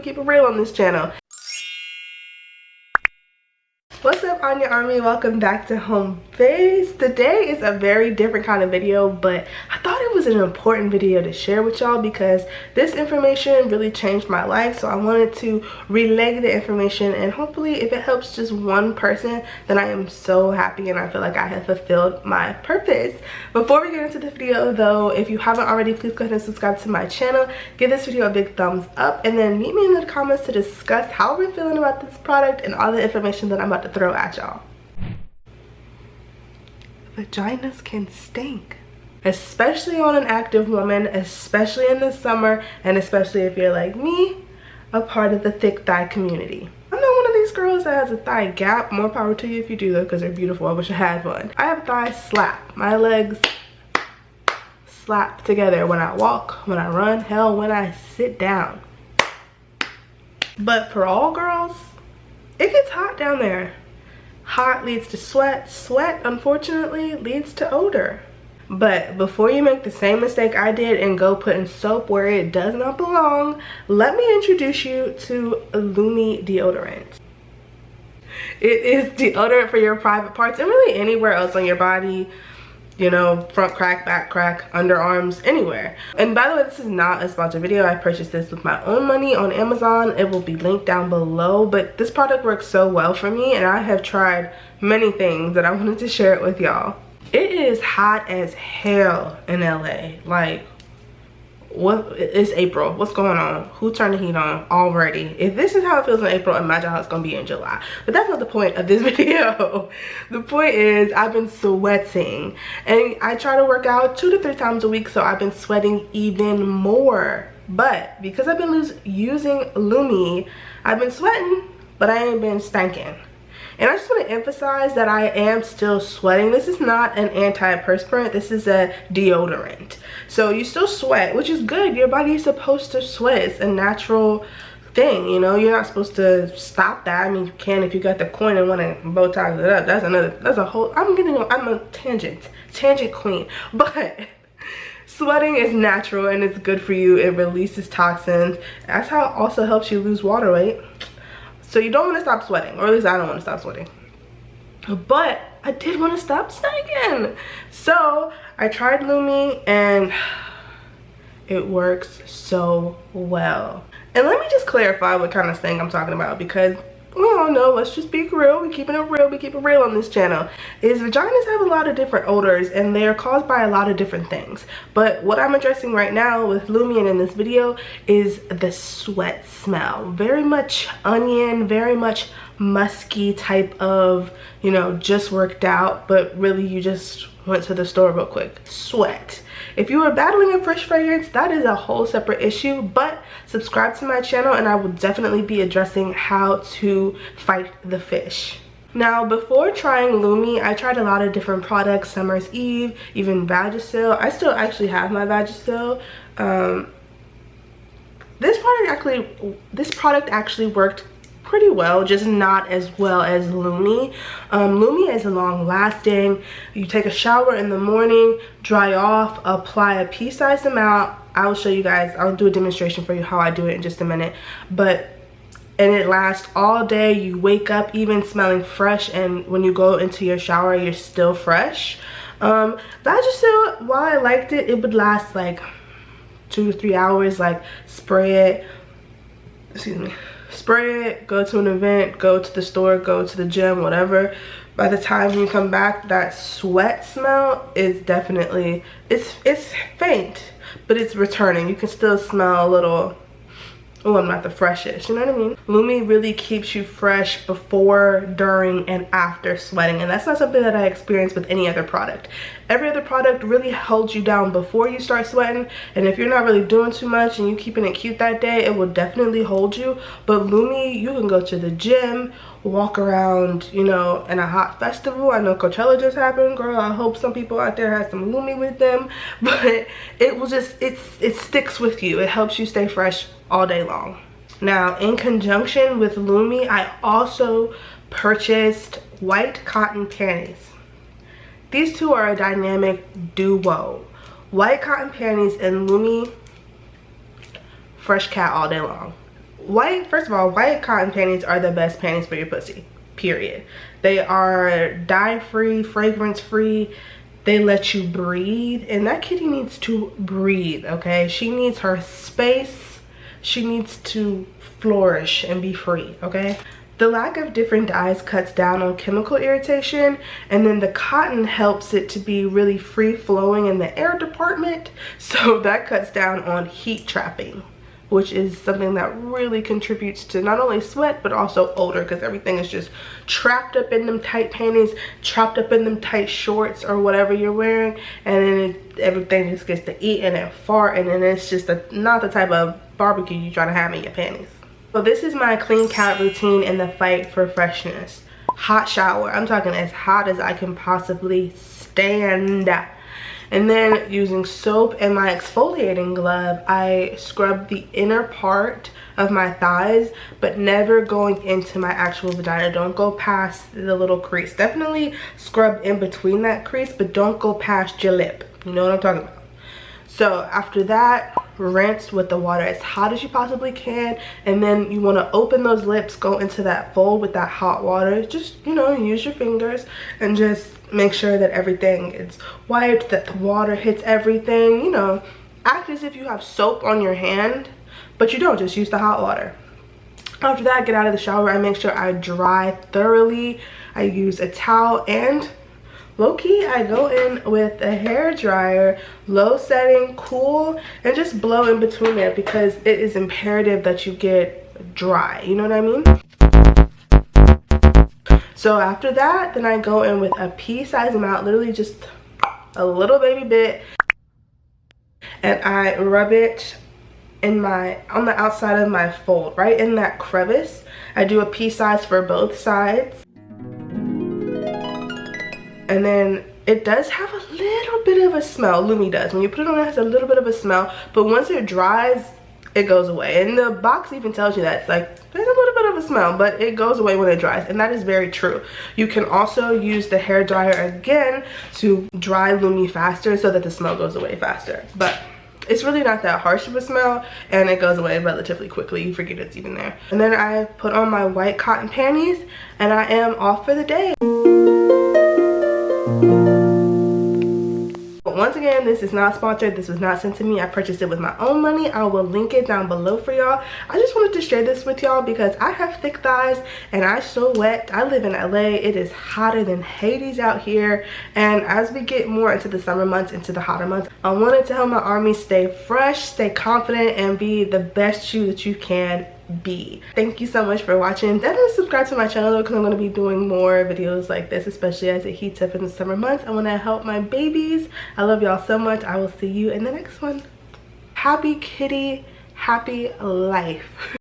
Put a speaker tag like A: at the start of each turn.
A: we keep it real on this channel. What's up, Anya Army? Welcome back to Home Base. Today is a very different kind of video, but I thought it was an important video to share with y'all because this information really changed my life. So I wanted to relay the information, and hopefully if it helps just one person, then I am so happy and I feel like I have fulfilled my purpose. Before we get into the video though, if you haven't already, please go ahead and subscribe to my channel. Give this video a big thumbs up, and then meet me in the comments to discuss how we're feeling about this product and all the information that I'm about to throw at y'all. Vaginas can stink, especially on an active woman, especially in the summer, and especially if you're like me, a part of the thick thigh community. I'm not one of these girls that has a thigh gap. More power to you if you do though, because they're beautiful. I wish I had one. I have a thigh slap. My legs slap together when I walk, when I run, hell, when I sit down. But for all girls, it gets hot down there. Hot leads to sweat. Sweat, unfortunately, leads to odor. But before you make the same mistake I did and go putting soap where it does not belong, let me introduce you to Lume Deodorant. It is deodorant for your private parts and really anywhere else on your body. You know, front crack, back crack, underarms, anywhere. And by the way, this is not a sponsored video. I purchased this with my own money on Amazon. It will be linked down below, but this product works so well for me, and I have tried many things that I wanted to share it with y'all. It is hot as hell in LA. Like, what? It's April. What's going on? Who turned the heat on already? If this is how it feels in April, imagine how it's gonna be in July. But that's not the point of this video. The point is I've been sweating, and I try to work out 2 to 3 times a week, so I've been sweating even more. But because I've been using Lume, I've been sweating, but I ain't been stinking. And I just want to emphasize that I am still sweating. This is not an antiperspirant. This is a deodorant. So you still sweat, which is good. Your body is supposed to sweat. It's a natural thing, you know. You're not supposed to stop that. I mean, you can if you got the coin and want to bow tie it up. That's a whole, I'm a tangent queen. But sweating is natural and it's good for you. It releases toxins. That's how it also helps you lose water weight. So you don't want to stop sweating, or at least I don't want to stop sweating. But I did want to stop stinking. So I tried Lume and it works so well. And let me just clarify what kind of stink I'm talking about, because we all know, let's just be real, we keep it real on this channel, is vaginas have a lot of different odors and they are caused by a lot of different things. But what I'm addressing right now with Lume and in this video is the sweat smell. Very much onion, very much musky type of, you know, just worked out, but really you just went to the store real quick. Sweat. If you are battling a fresh fragrance, that is a whole separate issue, but subscribe to my channel and I will definitely be addressing how to fight the fish. Now, before trying Lume, I tried a lot of different products, Summer's Eve, even Vagisil. I still actually have my Vagisil. This product actually worked pretty well, just not as well as Lume. Lume is long lasting. You take a shower in the morning, dry off, apply a pea-sized amount. I will show you guys, I'll do a demonstration for you how I do it in just a minute. And it lasts all day. You wake up even smelling fresh, and when you go into your shower, you're still fresh. Vagisil, while I liked it, it would last like 2 to 3 hours. Like, spray it, go to an event, go to the store, go to the gym, whatever. By the time you come back, that sweat smell is definitely, it's faint, but it's returning. You can still smell a little, oh, I'm not the freshest, you know what I mean? Lume really keeps you fresh before, during, and after sweating, and that's not something that I experienced with any other product. Every other product really holds you down before you start sweating, and if you're not really doing too much and you keeping it cute that day, it will definitely hold you. But Lume, you can go to the gym, walk around, you know, in a hot festival. I know Coachella just happened, girl. I hope some people out there have some Lume with them, but it will just, it sticks with you. It helps you stay fresh all day long. Now, in conjunction with Lume, I also purchased white cotton panties. These two are a dynamic duo. White cotton panties and Lume, fresh cat all day long. First of all, white cotton panties are the best panties for your pussy, period. They are dye-free, fragrance-free. They let you breathe, and that kitty needs to breathe, okay? She needs her space. She needs to flourish and be free, okay? The lack of different dyes cuts down on chemical irritation, and then the cotton helps it to be really free flowing in the air department, so that cuts down on heat trapping, which is something that really contributes to not only sweat but also odor, because everything is just trapped up in them tight panties, trapped up in them tight shorts or whatever you're wearing, and then everything just gets to eat and fart, and then it's just not the type of barbecue you're trying to have in your panties. So this is my clean cat routine in the fight for freshness. Hot shower. I'm talking as hot as I can possibly stand. And then using soap and my exfoliating glove, I scrub the inner part of my thighs, but never going into my actual vagina. Don't go past the little crease. Definitely scrub in between that crease, but don't go past your lip. You know what I'm talking about? So after that, rinse with the water as hot as you possibly can, and then you want to open those lips, go into that fold with that hot water. Just, you know, use your fingers and just make sure that everything is wiped, that the water hits everything. You know, act as if you have soap on your hand, but you don't. Just use the hot water. After that, get out of the shower. I make sure I dry thoroughly. I use a towel, and low-key, I go in with a hair dryer, low setting, cool, and just blow in between there, because it is imperative that you get dry. You know what I mean? So after that, then I go in with a pea-sized amount, literally just a little baby bit, and I rub it on the outside of my fold, right in that crevice. I do a pea size for both sides. And then it does have a little bit of a smell. Lume does. When you put it on, it has a little bit of a smell, but once it dries, it goes away. And the box even tells you that. It's like, there's a little bit of a smell, but it goes away when it dries. And that is very true. You can also use the hair dryer again to dry Lume faster so that the smell goes away faster. But it's really not that harsh of a smell, and it goes away relatively quickly. You forget it's even there. And then I put on my white cotton panties, and I am off for the day. Once again, this is not sponsored. This was not sent to me. I purchased it with my own money. I will link it down below for y'all. I just wanted to share this with y'all because I have thick thighs and I sweat. I live in LA. It is hotter than Hades out here, and as we get more into the summer months, into the hotter months, I wanted to help my army stay fresh, stay confident, and be the best you that you can be. Thank you so much for watching. Definitely subscribe to my channel though, because I'm going to be doing more videos like this, especially as it heats up in the summer months. I want to help my babies. I love y'all so much. I will see you in the next one. Happy kitty, happy life.